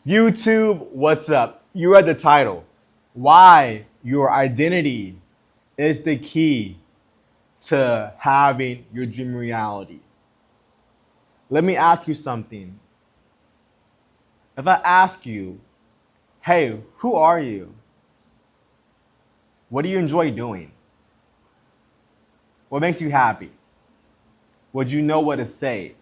YouTube, what's up? You read the title. Why your identity is the key to having your dream reality. Let me ask you something. If I ask you, hey, who are you? What do you enjoy doing? What makes you happy? Would you know what to say?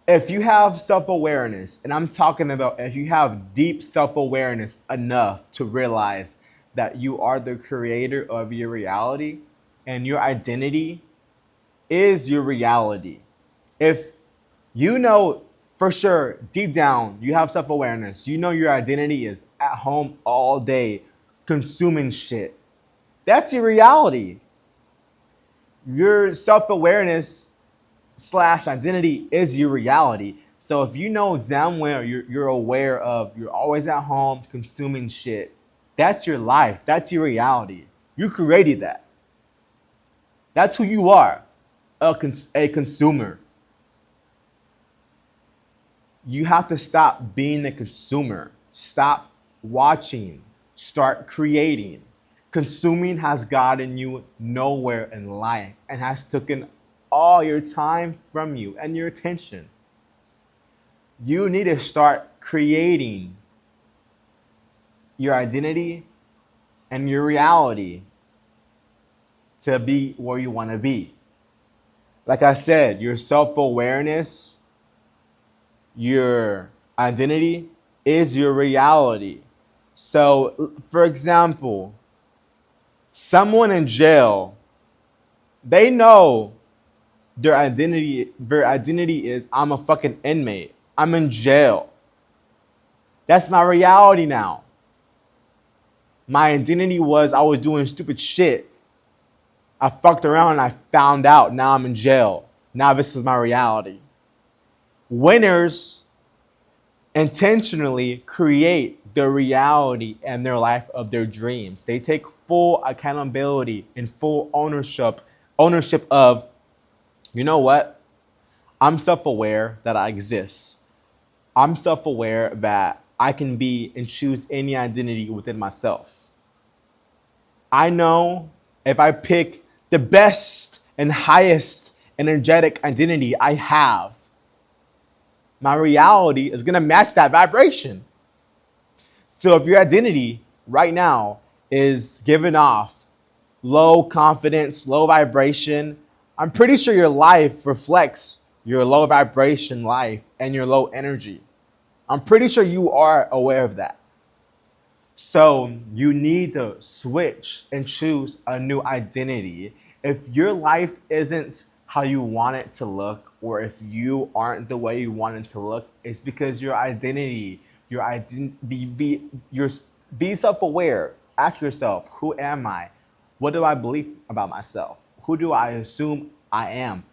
If you have self awareness, and I'm talking about if you have deep self awareness enough to realize that you are the creator of your reality and your identity is your reality. If you know for sure, deep down, you have self awareness, you know your identity is at home all day consuming shit. That's your reality. Your self awareness slash identity is your reality. So if you know damn well you're aware of you're always at home consuming shit, that's your life. That's your reality. You created that. That's who you are, a consumer. You have to stop being a consumer. Stop watching. Start creating. Consuming has gotten you nowhere in life and has taken all your time from you and your attention. You need to start creating your identity and your reality to be where you want to be. Like I said, your self awareness, your identity is your reality. So, for example, someone in jail, they know their identity is I'm a fucking inmate. I'm in jail. That's my reality now. My identity was I was doing stupid shit. I fucked around and I found out. Now I'm in jail. Now this is my reality. Winners intentionally create the reality and their life of their dreams. They take full accountability and full ownership of, you know what? I'm self-aware that I exist. I'm self-aware that I can be and choose any identity within myself. I know if I pick the best and highest energetic identity I have, my reality is going to match that vibration. So if your identity right now is giving off low confidence, low vibration, I'm pretty sure your life reflects your low vibration life and your low energy. I'm pretty sure you are aware of that. So you need to switch and choose a new identity. If your life isn't how you want it to look, or if you aren't the way you want it to look, it's because your identity, be self-aware. Ask yourself, who am I? What do I believe about myself? Who do I assume I am?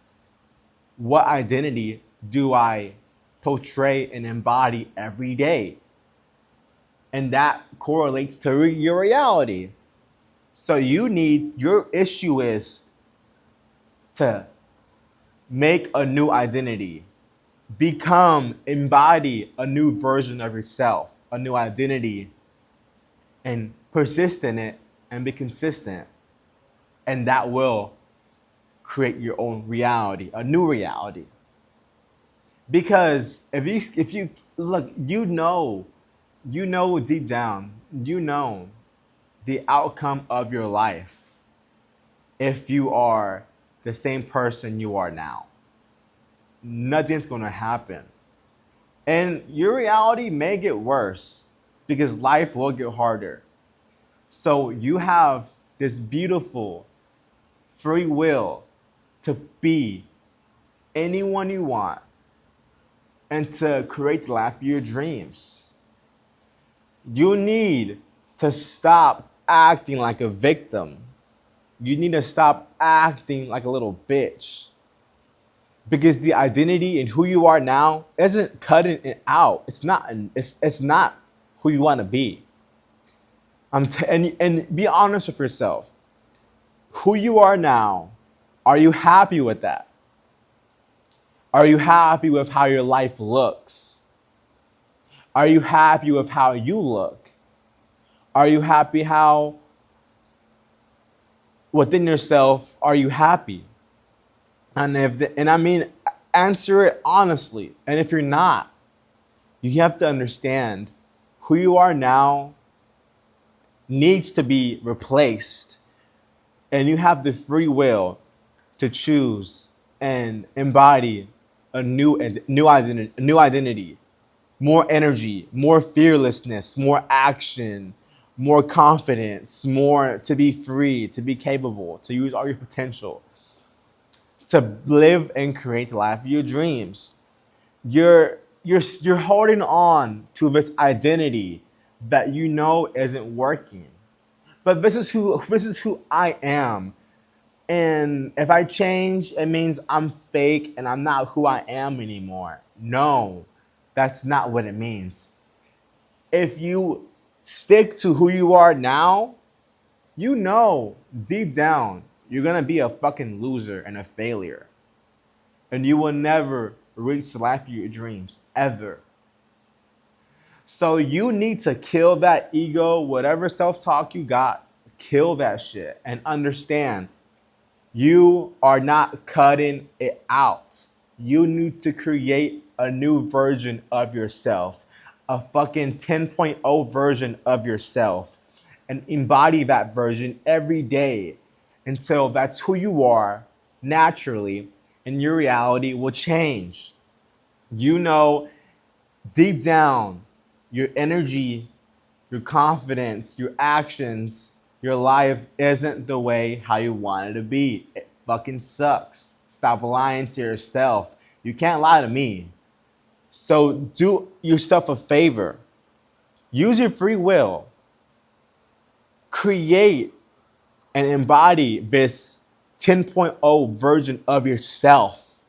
What identity do I portray and embody every day? And that correlates to your reality. So your issue is to make a new identity, embody a new version of yourself, a new identity, and persist in it and be consistent. And that will create your own reality, a new reality. Because if you look, you know deep down, you know the outcome of your life if you are the same person you are now. Nothing's going to happen. And your reality may get worse because life will get harder. So you have this beautiful free will to be anyone you want and to create the life of your dreams. You need to stop acting like a victim. You need to stop acting like a little bitch. Because the identity and who you are now isn't cutting it out. It's not who you want to be. And be honest with yourself. Who you are now, are you happy with that? Are you happy with how your life looks? Are you happy with how you look? Are you happy how within yourself are you happy? And I mean, answer it honestly. And if you're not, you have to understand who you are now needs to be replaced, and you have the free will to choose and embody a new identity, more energy, more fearlessness, more action, more confidence, more to be free, to be capable, to use all your potential, to live and create the life of your dreams. You're holding on to this identity that you know isn't working. But this is who I am. And if I change, it means I'm fake and I'm not who I am anymore. No, that's not what it means. If you stick to who you are now, you know deep down you're gonna be a fucking loser and a failure. And you will never reach the life of your dreams, ever. So you need to kill that ego, whatever self talk you got, kill that shit and understand you are not cutting it out. You need to create a new version of yourself, a fucking 10.0 version of yourself, and embody that version every day until that's who you are naturally, and your reality will change. You know, deep down, your energy, your confidence, your actions, your life isn't the way how you want it to be. It fucking sucks. Stop lying to yourself. You can't lie to me. So do yourself a favor. Use your free will. Create and embody this 10.0 version of yourself.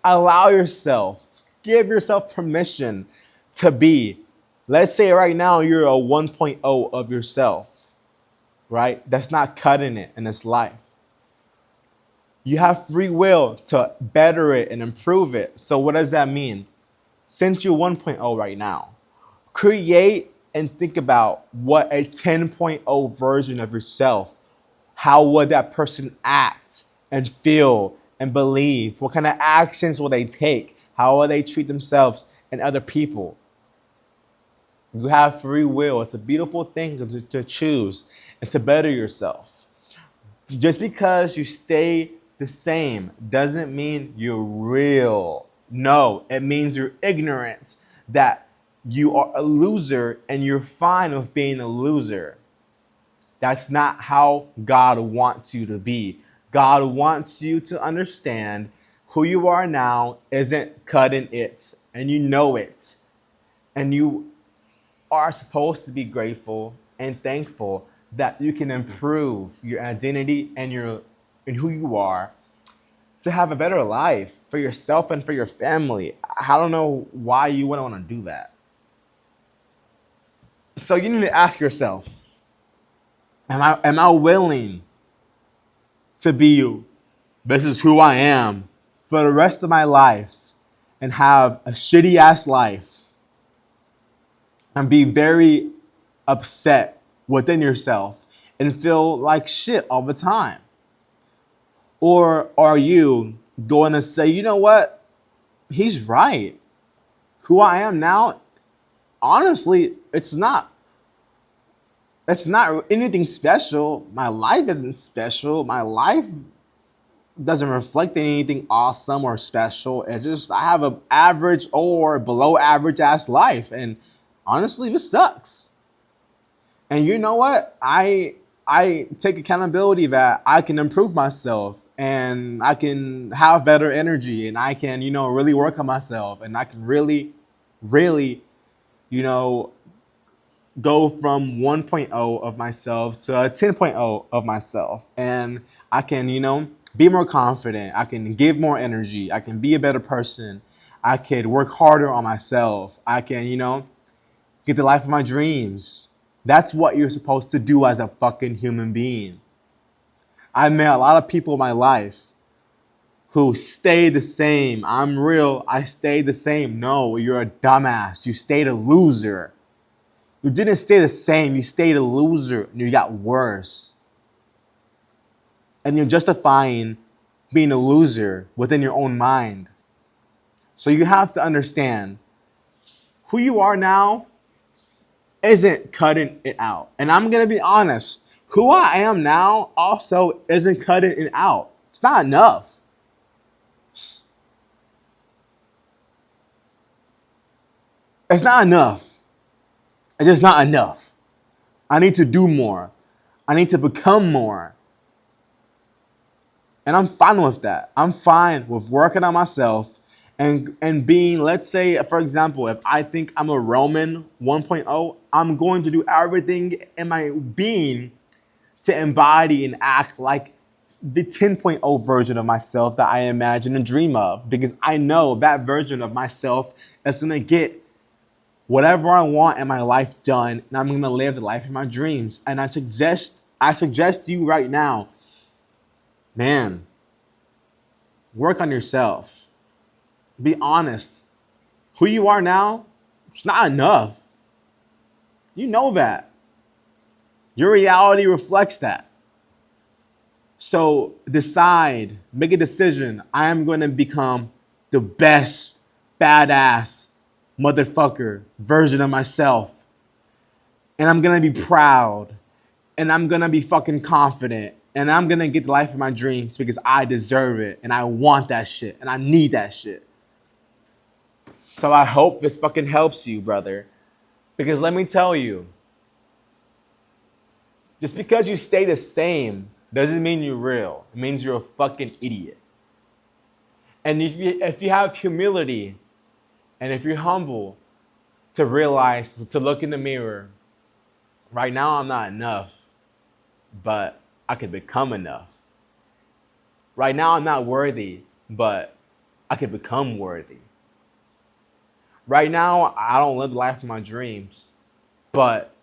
Allow yourself, give yourself permission to be. Let's say right now you're a 1.0 of yourself, right? That's not cutting it in this life. You have free will to better it and improve it. So, what does that mean? Since you're 1.0 right now, create and think about what a 10.0 version of yourself, how would that person act and feel and believe? What kind of actions will they take? How will they treat themselves and other people? You have free will. It's a beautiful thing to choose and to better yourself. Just because you stay the same doesn't mean you're real. No, it means you're ignorant, that you are a loser and you're fine with being a loser. That's not how God wants you to be. God wants you to understand who you are now isn't cutting it, and you know it. And you are supposed to be grateful and thankful that you can improve your identity and who you are to have a better life for yourself and for your family. I don't know why you wouldn't want to do that. So you need to ask yourself, am I willing to be you? This is who I am for the rest of my life and have a shitty ass life and be very upset within yourself and feel like shit all the time? Or are you going to say, you know what? He's right. Who I am now, honestly, it's not anything special. My life isn't special. My life doesn't reflect anything awesome or special. It's just I have an average or below average ass life. And honestly, this sucks. And you know what? I take accountability that I can improve myself and I can have better energy and I can, really work on myself and I can really, really, you know, go from 1.0 of myself to a 10.0 of myself. And I can, be more confident. I can give more energy. I can be a better person. I could work harder on myself. I can, get the life of my dreams. That's what you're supposed to do as a fucking human being. I met a lot of people in my life who stay the same. I'm real. I stay the same. No, you're a dumbass. You stayed a loser. You didn't stay the same. You stayed a loser and you got worse. And you're justifying being a loser within your own mind. So you have to understand who you are now isn't cutting it out. And I'm going to be honest, who I am now also isn't cutting it out. It's not enough. It's not enough. It's just not enough. I need to do more. I need to become more. And I'm fine with that. I'm fine with working on myself and being, let's say, for example, if I think I'm a Roman 1.0, I'm going to do everything in my being to embody and act like the 10.0 version of myself that I imagine and dream of. Because I know that version of myself is going to get whatever I want in my life done, and I'm going to live the life of my dreams. And I suggest to you right now, man, work on yourself. Be honest. Who you are now, it's not enough. You know that. Your reality reflects that. So decide, make a decision. I am going to become the best badass motherfucker version of myself. And I'm going to be proud. And I'm going to be fucking confident. And I'm going to get the life of my dreams because I deserve it. And I want that shit. And I need that shit. So I hope this fucking helps you, brother. Because let me tell you, just because you stay the same doesn't mean you're real. It means you're a fucking idiot. And if you have humility and if you're humble to realize, to look in the mirror, right now I'm not enough, but I could become enough. Right now I'm not worthy, but I could become worthy. Right now I don't live the life of my dreams, but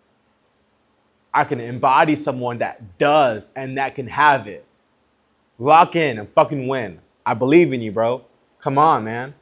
I can embody someone that does and that can have it. Lock in and fucking win. I believe in you, bro. Come on, man.